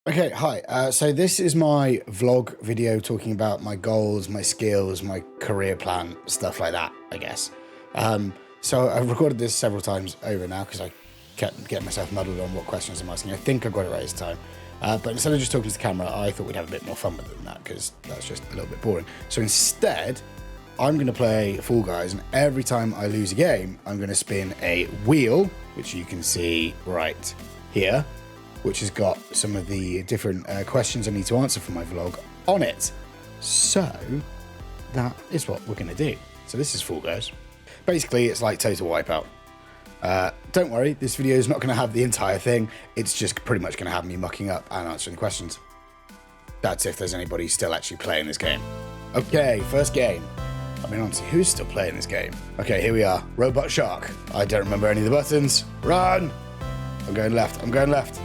Okay, hi. So this is my vlog video talking about my goals, my skills, my career plan, stuff like that, I guess. So I've recorded this several times over now because I kept getting myself muddled on what questions I'm asking. I think I got it right this time. But instead of just talking to the camera, I thought we'd have a bit more fun with it than that because that's just a little bit boring. So instead, I'm going to play Fall Guys, and every time I lose a game, I'm going to spin a wheel, which you can see right here, which has got some of the different questions I need to answer for my vlog on it. So that is what we're going to do. So this is Fall Guys. Basically, it's like Total Wipeout. Don't worry, this video is not going to have the entire thing. It's just pretty much going to have me mucking up and answering questions. That's if there's anybody still actually playing this game. Okay, first game. I mean, honestly, who's still playing this game? Okay, here we are. Robot Shark. I don't remember any of the buttons. Run! I'm going left. I'm going left.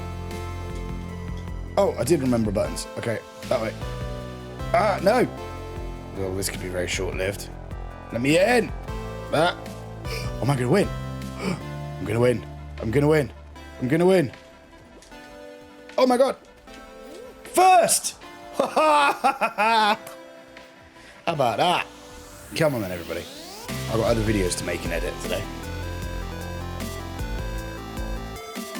Oh, I did remember buttons. Okay, that way. Ah, no! Well, this could be very short-lived. Let me in! Ah. Oh, am I going to win? I'm going to win. I'm going to win. I'm going to win. Oh, my God! First! How about that? Come on then, everybody. I've got other videos to make and edit today.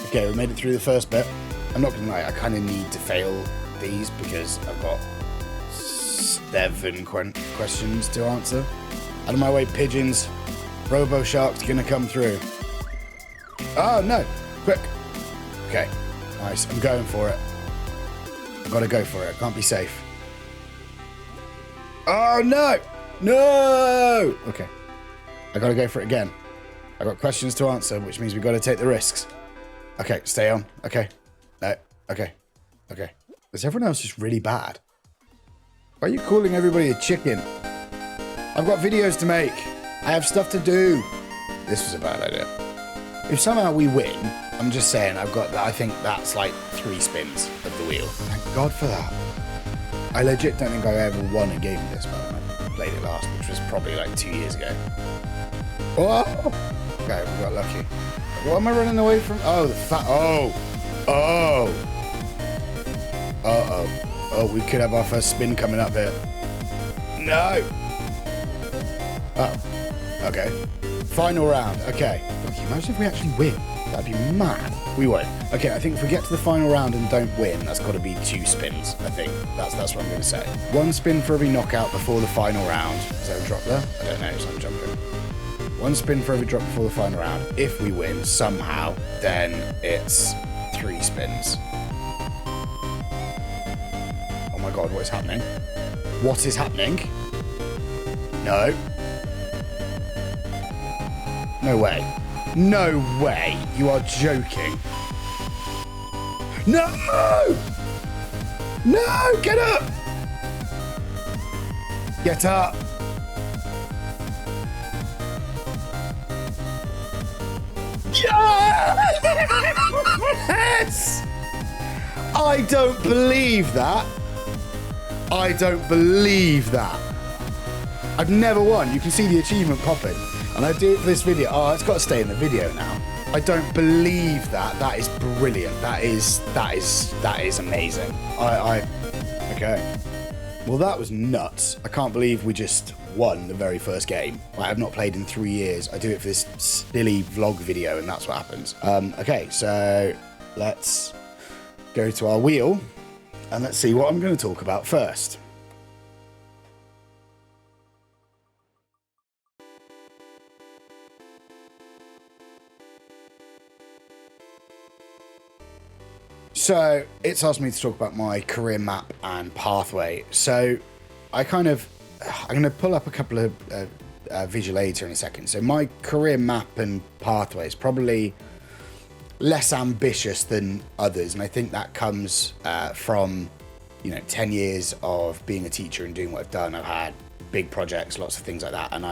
Okay, we made it through the first bit. I'm not gonna lie, I kind of need to fail these because I've got 7 questions to answer. Out of my way, pigeons. Robo Shark's gonna come through. Oh no! Quick! Okay, nice. I'm going for it. I've got to go for it. I can't be safe. Oh no! No! Okay, I got to go for it again. I got questions to answer, which means we've got to take the risks. Okay, stay on. Okay. No. Okay. Okay. Is everyone else just really bad? Why are you calling everybody a chicken? I've got videos to make. I have stuff to do. This was a bad idea. If somehow we win, I'm just saying I think that's like 3 spins of the wheel. Thank God for that. I legit don't think I ever won a game of this, but I played it last, which was probably like 2 years ago. Oh! Okay, we got lucky. What am I running away from? Oh, the fat. Oh! Oh! Uh-oh. Oh, we could have our first spin coming up here. No! Oh. Okay. Final round. Okay. Look, imagine if we actually win. That'd be mad. We won't. Okay, I think if we get to the final round and don't win, that's got to be 2 spins, I think. That's what I'm going to say. 1 spin for every knockout before the final round. Is there a drop there? I don't know, so I'm jumping. 1 spin for every drop before the final round. If we win somehow, then it's 3 spins. Oh my God, what is happening? What is happening? No. No way. No way. You are joking. No! No! Get up! Get up! Yes! I don't believe that. I don't believe that. I've never won. You can see the achievement popping. And I do it for this video. Oh, it's got to stay in the video now. I don't believe that. That is brilliant. That is amazing. Okay. Well, that was nuts. I can't believe we just won the very first game. I have not played in 3 years. I do it for this silly vlog video, and that's what happens. Okay, so let's go to our wheel, and let's see what I'm going to talk about first. So it's asked me to talk about my career map and pathway. So I'm going to pull up a couple of visual aids here in a second. So my career map and pathway is probably less ambitious than others. And I think that comes from, 10 years of being a teacher and doing what I've done. I've had big projects, lots of things like that. And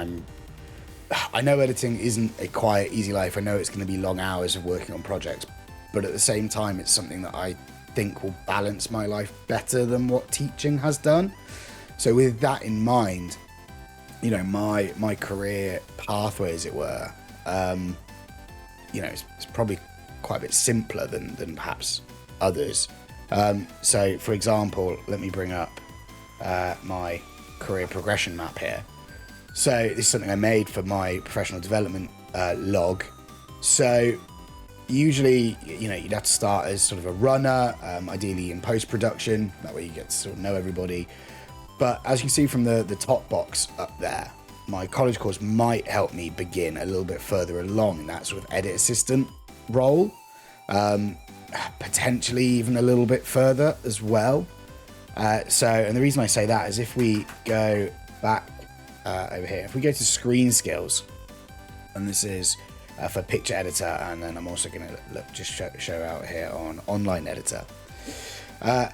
I know editing isn't a quiet, easy life. I know it's going to be long hours of working on projects. But at the same time, it's something that I think will balance my life better than what teaching has done. So with that in mind, my career pathway, as it were, it's probably quite a bit simpler than perhaps others. So, for example, let me bring up my career progression map here. So this is something I made for my professional development log. So usually, you'd have to start as sort of a runner, ideally in post-production. That way you get to sort of know everybody. But as you can see from the top box up there, my college course might help me begin a little bit further along in that sort of edit assistant role. Potentially even a little bit further as well. And the reason I say that is if we go back over here, if we go to screen skills, and this is for picture editor, and then I'm also going to just show out here on online editor. It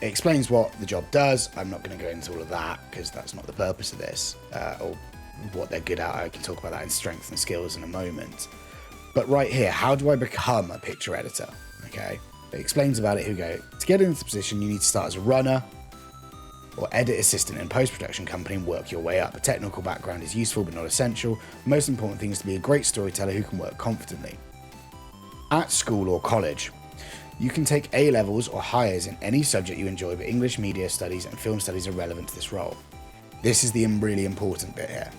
explains what the job does. I'm not going to go into all of that because that's not the purpose of this, or what they're good at. I can talk about that in strengths and skills in a moment. But right here, how do I become a picture editor? Okay, it explains about it. Here we go. To get into the position, you need to start as a runner or edit assistant in a post-production company and work your way up. A technical background is useful but not essential. The most important thing is to be a great storyteller who can work confidently. At school or college, you can take A-levels or higher in any subject you enjoy, but English, media studies and film studies are relevant to this role. This is the really important bit here.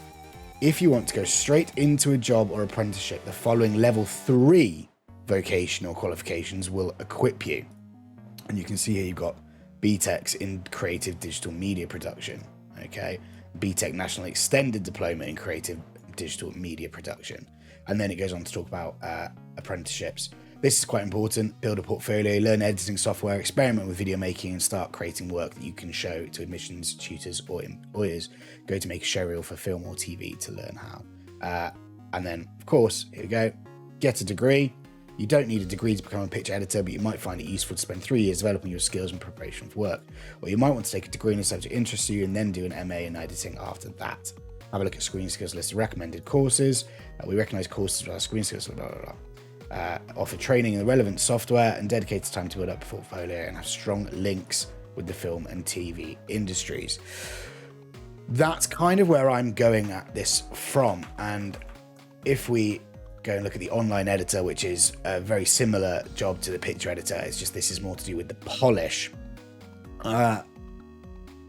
If you want to go straight into a job or apprenticeship, the following level 3 vocational qualifications will equip you. And you can see here you've got BTECs in Creative Digital Media Production, okay? BTEC National Extended Diploma in Creative Digital Media Production. And then it goes on to talk about apprenticeships. This is quite important. Build a portfolio, learn editing software, experiment with video making, and start creating work that you can show to admissions tutors or employers. Go to make a showreel for film or TV to learn how. And then, of course, here we go. Get a degree. You don't need a degree to become a picture editor, but you might find it useful to spend 3 years developing your skills in preparation for work. Or you might want to take a degree in a subject that interests you and then do an MA in editing after that. Have a look at Screen Skills list of recommended courses. We recognise courses with our Screen Skills, blah, blah, blah. Offer training in the relevant software and dedicated time to build up a portfolio and have strong links with the film and TV industries. That's kind of where I'm going at this from. And if we go and look at the online editor, which is a very similar job to the picture editor, it's just this is more to do with the polish.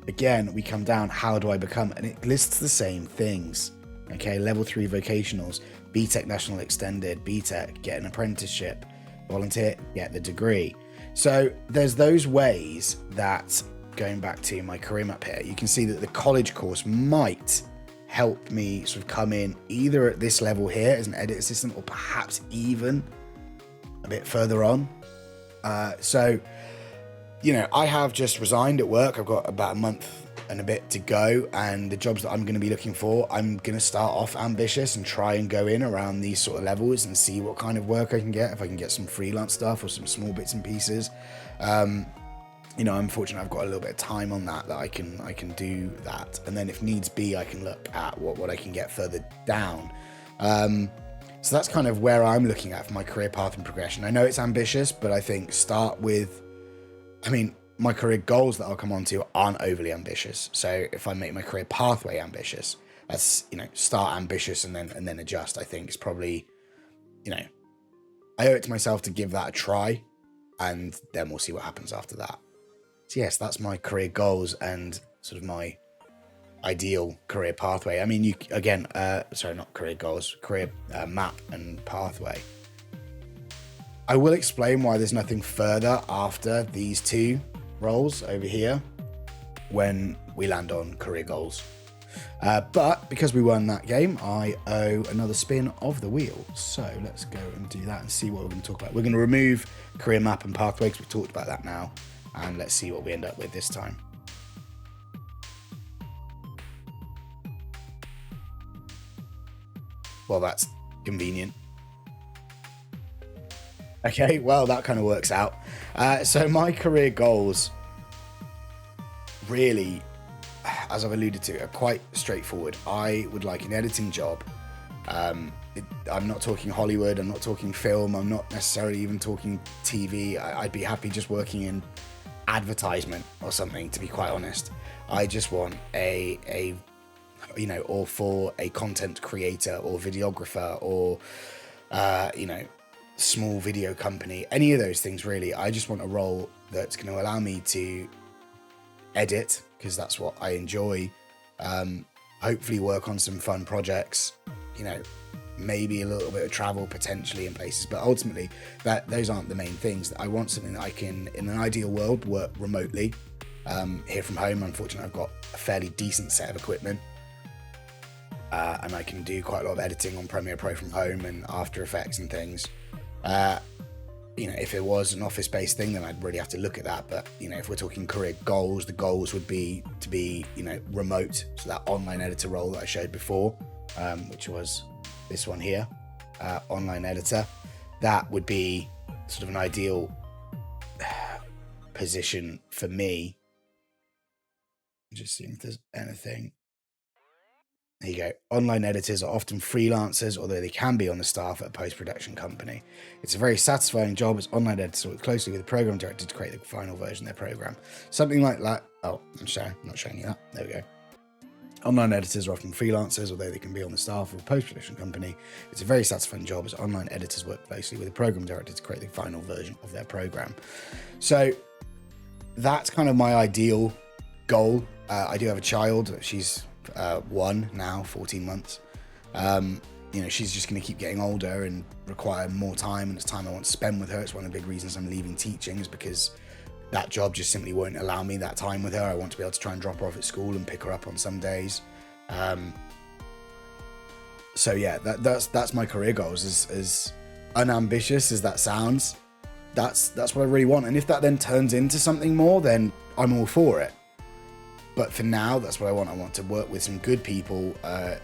Again, we come down, how do I become? And it lists the same things. Okay, level 3 vocationals, BTEC National Extended, BTEC, get an apprenticeship, volunteer, get the degree. So there's those ways that, going back to my career map here, you can see that the college course might help me sort of come in either at this level here as an edit assistant or perhaps even a bit further on. So, I have just resigned at work. I've got about a month and a bit to go, and the jobs that I'm going to be looking for, I'm going to start off ambitious and try and go in around these sort of levels and see what kind of work I can get, if I can get some freelance stuff or some small bits and pieces. I'm fortunate I've got a little bit of time on that I can do that, and then if needs be I can look at what I can get further down. So that's kind of where I'm looking at for my career path and progression. I know it's ambitious, but I think my career goals that I'll come on to aren't overly ambitious. So if I make my career pathway ambitious, that's start ambitious and then adjust. I think it's probably I owe it to myself to give that a try, and then we'll see what happens after that. So yes, that's my career goals and sort of my ideal career pathway. Not career goals, career map and pathway. I will explain why there's nothing further after these 2 roles over here when we land on career goals. But because we won that game, I owe another spin of the wheel. So let's go and do that and see what we're going to talk about. We're going to remove career map and pathway because we've talked about that now. And let's see what we end up with this time. Well, that's convenient. Okay, well, that kind of works out. So my career goals really, as I've alluded to, are quite straightforward. I would like an editing job. I'm not talking Hollywood, I'm not talking film, I'm not necessarily even talking TV. I'd be happy just working in advertisement or something, to be quite honest. I just want or for a content creator or videographer or small video company, any of those things really. I just want a role that's going to allow me to edit, because that's what I enjoy. Hopefully work on some fun projects, you know, maybe a little bit of travel potentially in places, but ultimately those aren't the main things. I want something that I can, in an ideal world, work remotely, here from home. Unfortunately, I've got a fairly decent set of equipment, and I can do quite a lot of editing on Premiere Pro from home and After Effects and things. You know, if it was an office-based thing, then I'd really have to look at that. But, you know, if we're talking career goals, the goals would be to be, you know, remote. So that online editor role that I showed before, which was this one here, online editor, that would be sort of an ideal position for me. Just seeing if there's anything. There you go. Online editors are often freelancers, although they can be on the staff at a post-production company. It's a very satisfying job as online editors work closely with the program director to create the final version of their program. Something like that. Oh, I'm not showing you that. There we go. Online editors are often freelancers, although they can be on the staff of a post-production company. It's a very satisfying job as online editors work closely with the program director to create the final version of their program. So that's kind of my ideal goal. I do have a child. She's 1 now, 14 months. You know, she's just going to keep getting older and require more time, and it's time I want to spend with her. It's one of the big reasons I'm leaving teaching, is because that job just simply won't allow me that time with her. I want to be able to try and drop her off at school and pick her up on some days. So yeah, that's my career goals. As unambitious as that sounds, that's what I really want. And if that then turns into something more, then I'm all for it. But for now, that's what I want. I want to work with some good people.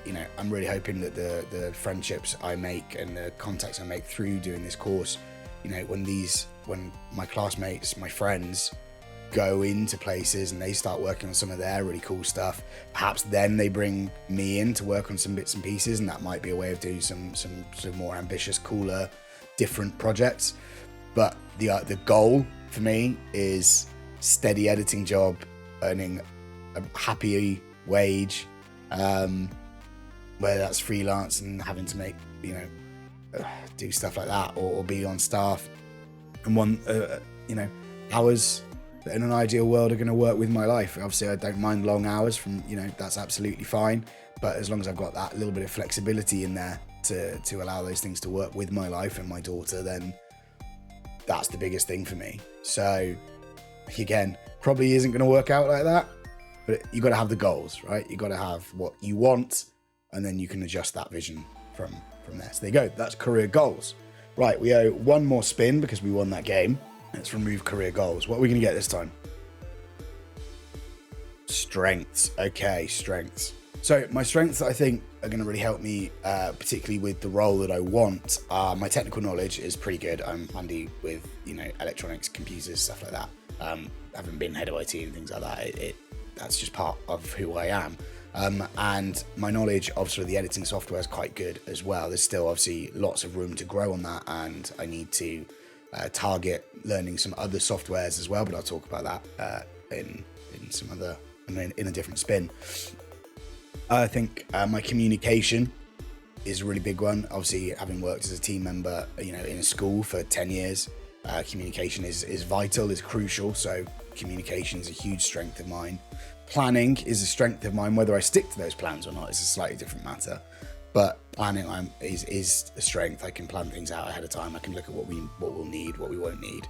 You know, I'm really hoping that the friendships I make and the contacts I make through doing this course, you know, when my classmates, my friends go into places and they start working on some of their really cool stuff, perhaps then they bring me in to work on some bits and pieces, and that might be a way of doing some more ambitious, cooler, different projects. But the goal for me is steady editing job, earning a happy wage, whether that's freelance and having to make, you know, do stuff like that, or be on staff, and you know, hours that in an ideal world are going to work with my life. Obviously, I don't mind long hours from, you know, that's absolutely fine, but as long as I've got that little bit of flexibility in there to allow those things to work with my life and my daughter, then that's the biggest thing for me. So again, probably isn't going to work out like that, but you got to have the goals, right? You got to have what you want, and then you can adjust that vision from there. So there you go. That's career goals. Right, we owe one more spin because we won that game. Let's remove career goals. What are we going to get this time? Strengths. Okay, strengths. So my strengths that I think are going to really help me, particularly with the role that I want, my technical knowledge is pretty good. I'm handy with, you know, electronics, computers, stuff like that. Having been head of IT and things like that, that's just part of who I am. And my knowledge of sort of the editing software is quite good as well. There's still obviously lots of room to grow on that, and I need to target learning some other softwares as well, but I'll talk about that in some other, in a different spin. I think my communication is a really big one. Obviously, having worked as a team member, you know, in a school for 10 years, communication is vital, is crucial. So communication is a huge strength of mine. Planning is a strength of mine. Whether I stick to those plans or not is a slightly different matter. But planning is a strength. I can plan things out ahead of time. I can look at what we'll need, what we won't need.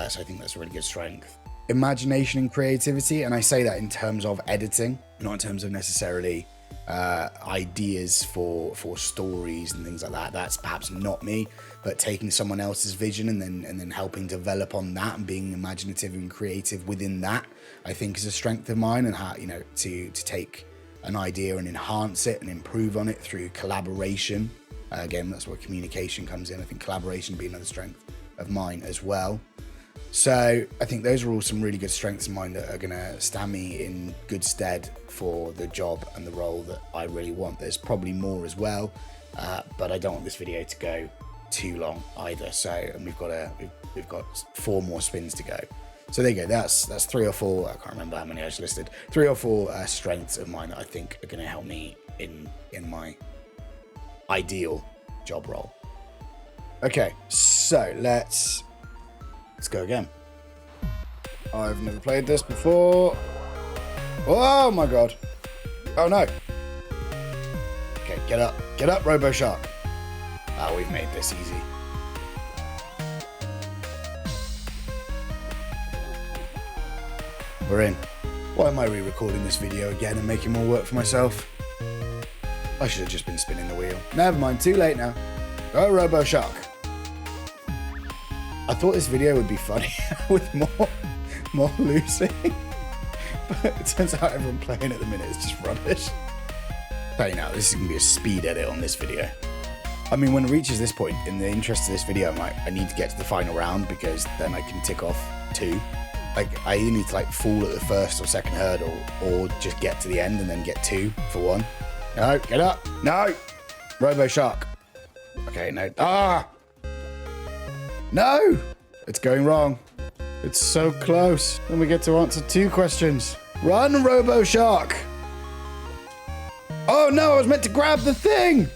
So I think that's a really good strength. Imagination and creativity, and I say that in terms of editing, not in terms of necessarily ideas for stories and things like that. That's perhaps not me, but taking someone else's vision and then helping develop on that and being imaginative and creative within that, I think is a strength of mine. And how, you know, to take an idea and enhance it and improve on it through collaboration. Again, that's where communication comes in. I think collaboration would be another strength of mine as well. So I think those are all some really good strengths of mine that are going to stand me in good stead for the job and the role that I really want. There's probably more as well, but I don't want this video to go too long either. So, and we've got 4 more spins to go. So there you go. That's 3 or 4. I can't remember how many I just listed. 3 or 4 strengths of mine that I think are going to help me in my ideal job role. Okay, so let's go again. I've never played this before. Oh my god. Oh no. Okay, get up, RoboShark. Ah, we've made this easy. We're in. Why am I re-recording this video again and making more work for myself? I should have just been spinning the wheel. Never mind, too late now. Go RoboShark. I thought this video would be funny with more losing. But it turns out everyone playing at the minute is just rubbish. Tell you now, this is going to be a speed edit on this video. I mean, when it reaches this point, in the interest of this video, I'm like, I need to get to the final round because then I can tick off 2. Like, I either need to like fall at the first or second hurdle or just get to the end and then get 2 for 1. No, get up. No. RoboShark. Okay, no. Ah! No! It's going wrong. It's so close. Then we get to answer 2 questions. Run, RoboShark! Oh no, I was meant to grab the thing!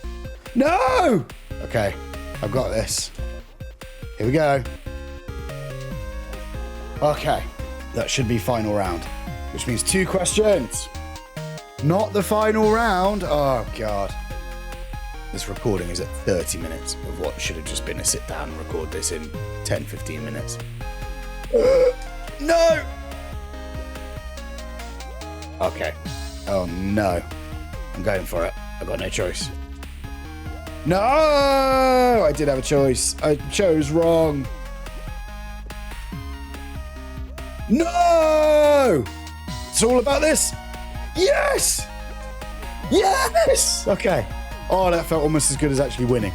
No! Okay, I've got this. Here we go. Okay, that should be final round, which means 2 questions. Not the final round. Oh god. This recording is at 30 minutes of what should have just been a sit down and record this in 10-15 minutes. No! Okay. Oh no. I'm going for it. I've got no choice. No! I did have a choice. I chose wrong. No! It's all about this. Yes! Yes! Okay. Oh, that felt almost as good as actually winning.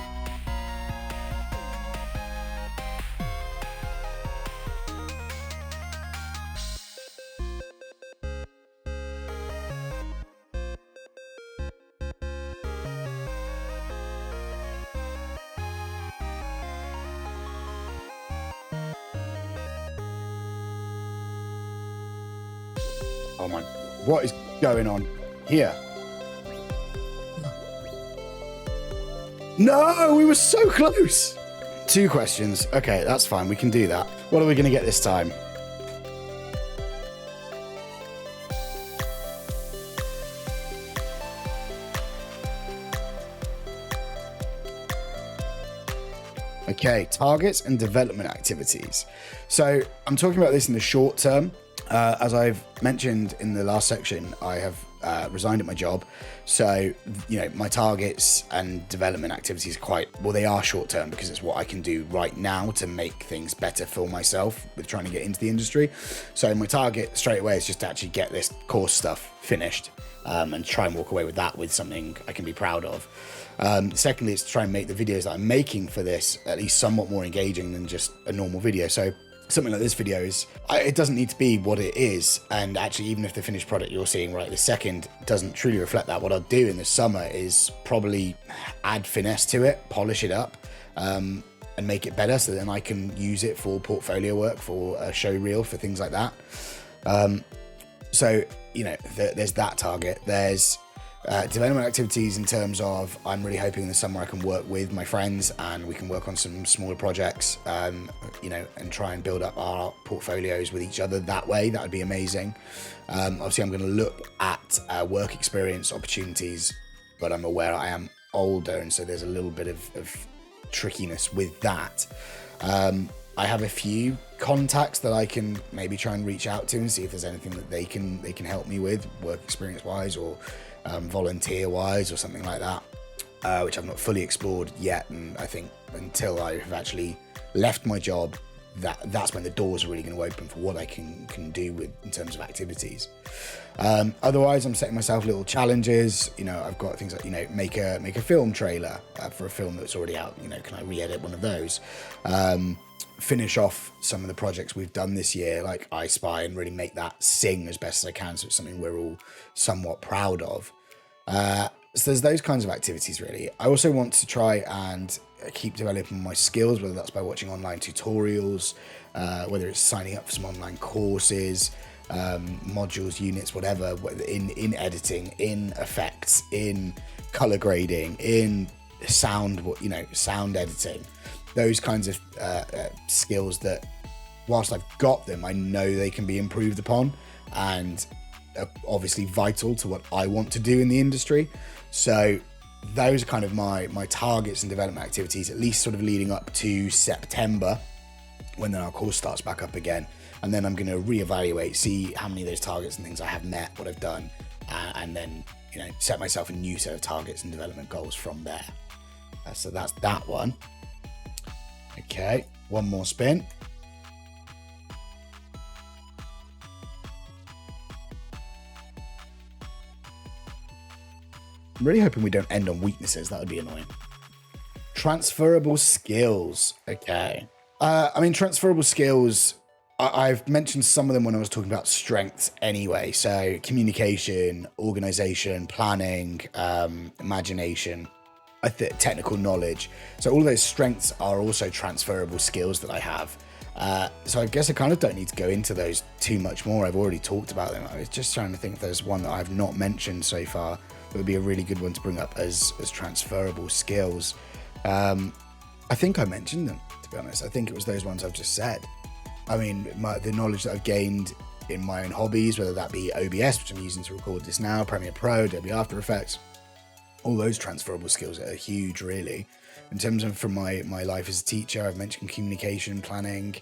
Oh my, what is going on here? No, we were so close. 2 questions. Okay, that's fine. We can do that. What are we going to get this time? Okay, targets and development activities. So I'm talking about this in the short term. As I've mentioned in the last section, I have resigned at my job. So, you know, my targets and development activities they are short term because it's what I can do right now to make things better for myself with trying to get into the industry. So my target straight away is just to actually get this course stuff finished and try and walk away with that with something I can be proud of. Secondly, it's to try and make the videos that I'm making for this at least somewhat more engaging than just a normal video. So something like this video it doesn't need to be what it is, and actually even if the finished product you're seeing right this second doesn't truly reflect that, what I'll do in the summer is probably add finesse to it, polish it up, and make it better so then I can use it for portfolio work, for a show reel, for things like that. So, you know, there's that target. There's development activities in terms of I'm really hoping in the summer I can work with my friends and we can work on some smaller projects, you know, and try and build up our portfolios with each other that way. That would be amazing. Obviously, I'm going to look at work experience opportunities, but I'm aware I am older, and so there's a little bit of trickiness with that. I have a few contacts that I can maybe try and reach out to and see if there's anything that they can help me with, work experience wise or volunteer wise or something like that, which I've not fully explored yet. And I think until I have actually left my job, that's when the doors are really going to open for what I can do with in terms of activities. Otherwise, I'm setting myself little challenges. You know, I've got things like, you know, make a film trailer for a film that's already out. You know, can I re-edit one of those? Finish off some of the projects we've done this year, like I Spy, and really make that sing as best as I can, so it's something we're all somewhat proud of. So there's those kinds of activities, really. I also want to try and keep developing my skills, whether that's by watching online tutorials, whether it's signing up for some online courses, modules, units, whatever, in editing, in effects, in color grading, in sound, you know, sound editing. those kinds of skills that, whilst I've got them, I know they can be improved upon, and are obviously vital to what I want to do in the industry. So those are kind of my targets and development activities, at least sort of leading up to September, when then our course starts back up again. And then I'm going to reevaluate, see how many of those targets and things I have met, what I've done, and then, you know, set myself a new set of targets and development goals from there. So that's that one. Okay, one more spin. I'm really hoping we don't end on weaknesses. That would be annoying. Transferable skills. Okay. I mean, transferable skills, I've mentioned some of them when I was talking about strengths anyway. So communication, organization, planning, imagination, technical knowledge. So all of those strengths are also transferable skills that I have. So I guess I kind of don't need to go into those too much more. I've already talked about them. I was just trying to think if there's one that I've not mentioned so far. It would be a really good one to bring up as transferable skills. I think I mentioned them, to be honest. I think it was those ones I've just said. I mean, the knowledge that I've gained in my own hobbies, whether that be OBS, which I'm using to record this now, Premiere Pro, Adobe After Effects, all those transferable skills are huge, really. In terms of from my life as a teacher, I've mentioned communication, planning,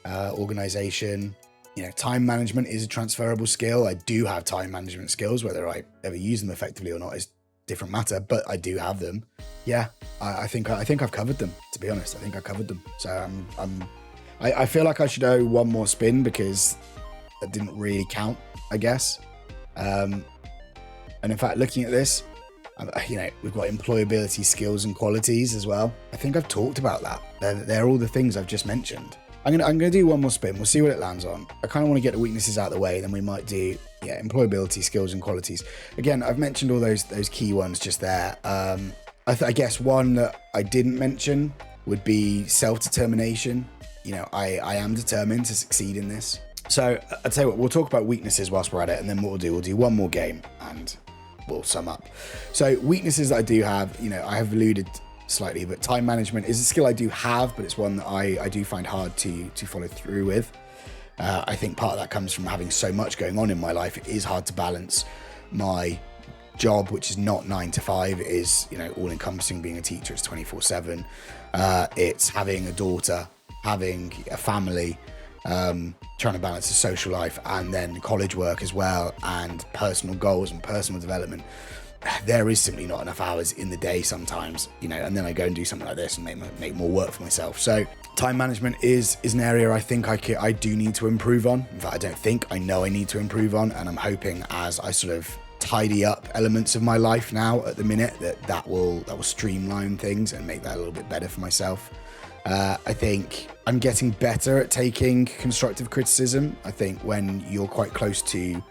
organization. You know, time management is a transferable skill. I do have time management skills. Whether I ever use them effectively or not is a different matter, but I do have them. Yeah, I think I've covered them, to be honest. I think I covered them. So I feel like I should owe one more spin because that didn't really count, I guess. And in fact, looking at this, you know, we've got employability skills and qualities as well. I think I've talked about that. They're all the things I've just mentioned. I'm gonna do one more spin. We'll see what it lands on. I kind of want to get the weaknesses out of the way, then we might do employability skills and qualities. Again, I've mentioned all those key ones just there. I guess one that I didn't mention would be self-determination. You know, I am determined to succeed in this. So I'll tell you what, we'll talk about weaknesses whilst we're at it, and then what we'll do one more game and we'll sum up. So weaknesses that I do have, you know, I have alluded slightly, but time management is a skill I do have, but it's one that I do find hard to follow through with. I think part of that comes from having so much going on in my life. It is hard to balance my job, which is not 9 to 5, it is, you know, all encompassing. Being a teacher, it's 24/7. It's having a daughter, having a family, trying to balance a social life, and then college work as well, and personal goals and personal development. There is simply not enough hours in the day sometimes, you know, and then I go and do something like this and make more work for myself. So time management is an area I think I do need to improve on. In fact, I know I need to improve on, and I'm hoping as I sort of tidy up elements of my life now at the minute that will streamline things and make that a little bit better for myself. I think I'm getting better at taking constructive criticism. I think when you're quite close to,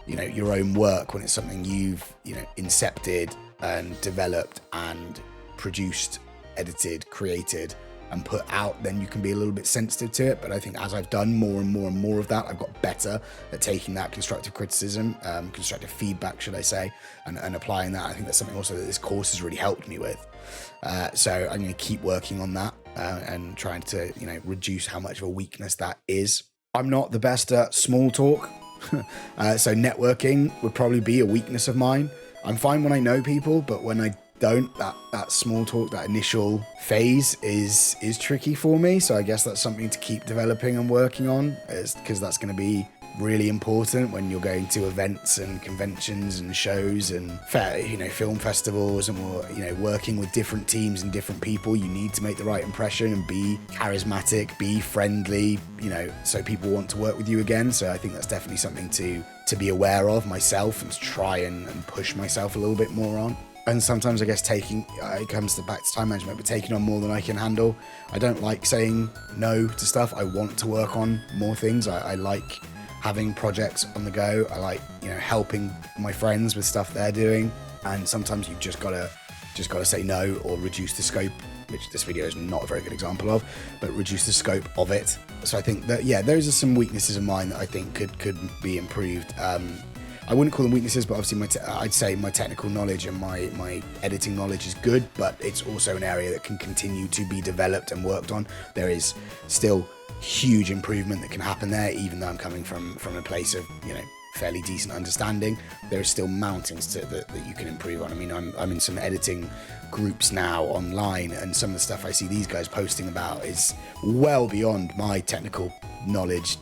you know, your own work, when it's something you've, you know, incepted and developed and produced, edited, created and put out, then you can be a little bit sensitive to it. But I think as I've done more and more and more of that, I've got better at taking that constructive criticism, constructive feedback, should I say, and applying that. I think that's something also that this course has really helped me with. So I'm going to keep working on that and trying to, you know, reduce how much of a weakness that is. I'm not the best at small talk. So networking would probably be a weakness of mine. I'm fine when I know people, but when I don't, that small talk, that initial phase is tricky for me. So I guess that's something to keep developing and working on, because that's going to be really important when you're going to events and conventions and shows and film festivals, and working with different teams and different people. You need to make the right impression and be charismatic, be friendly, so people want to work with you again. So I think that's definitely something to be aware of myself and to try and push myself a little bit more on. And sometimes I guess it comes back to time management, but taking on more than I can handle. I don't like saying no to stuff. I want to work on more things. I like having projects on the go. I like, helping my friends with stuff they're doing. And sometimes you've just gotta say no or reduce the scope, which this video is not a very good example of, but reduce the scope of it. So I think that, those are some weaknesses of mine that I think could be improved. I wouldn't call them weaknesses, but obviously I'd say my technical knowledge and my editing knowledge is good, but it's also an area that can continue to be developed and worked on. There is still huge improvement that can happen there, even though I'm coming from a place of, you know, fairly decent understanding. There are still mountains that you can improve on. I mean, I'm in some editing groups now online, and some of the stuff I see these guys posting about is well beyond my technical knowledge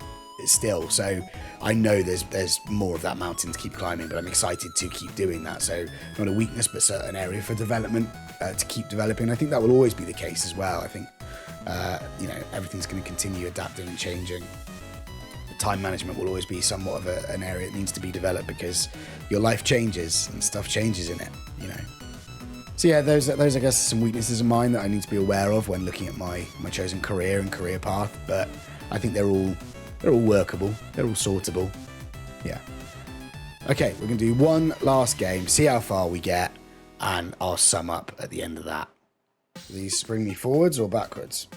still. So I know there's more of that mountain to keep climbing, but I'm excited to keep doing that. So not a weakness, but an area for development to keep developing. I think that will always be the case as well. I think you know, everything's going to continue adapting and changing. Time management will always be somewhat of an area that needs to be developed, because your life changes and stuff changes in it, you know. So yeah, those I guess some weaknesses of mine that I need to be aware of when looking at my chosen career and career path. But I think they're all workable, they're all sortable. Yeah. Okay, we're gonna do one last game, see how far we get, and I'll sum up at the end of that. These spring me forwards or backwards?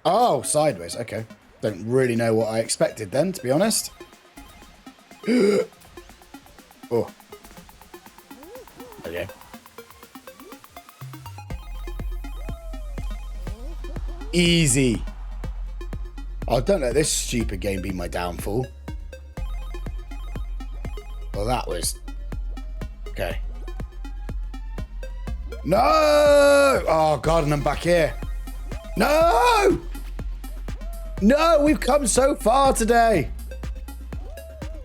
Oh, sideways. Okay. Don't really know what I expected then, to be honest. Oh. Okay. Easy. Oh, don't let this stupid game be my downfall. Well, that was... Okay. No! Oh, God, and I'm back here. No! No, we've come so far today.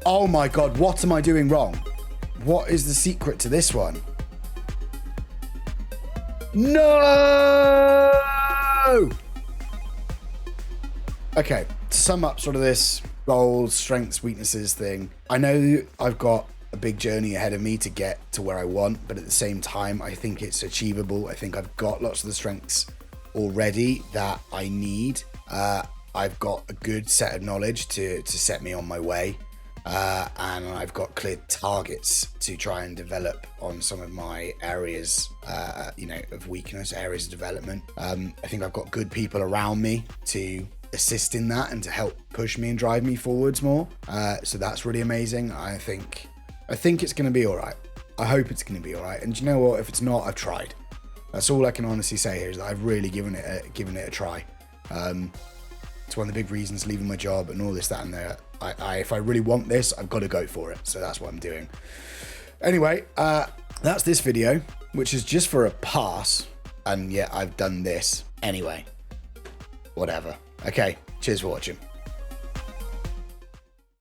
Oh my God, what am I doing wrong? What is the secret to this one? No! Okay, to sum up sort of this goals, strengths, weaknesses thing. I know I've got a big journey ahead of me to get to where I want, but at the same time, I think it's achievable. I think I've got lots of the strengths already that I need. I've got a good set of knowledge to set me on my way, and I've got clear targets to try and develop on some of my areas, you know, of weakness, areas of development. I think I've got good people around me to assist in that and to help push me and drive me forwards more. So that's really amazing. I think it's going to be all right. I hope it's going to be all right. And you know what? If it's not, I've tried. That's all I can honestly say here, is that I've really given it a try. It's one of the big reasons leaving my job and all this, that, and that. If I really want this, I've got to go for it. So that's what I'm doing. Anyway, that's this video, which is just for a pass. And yet I've done this anyway. Whatever. Okay, cheers for watching.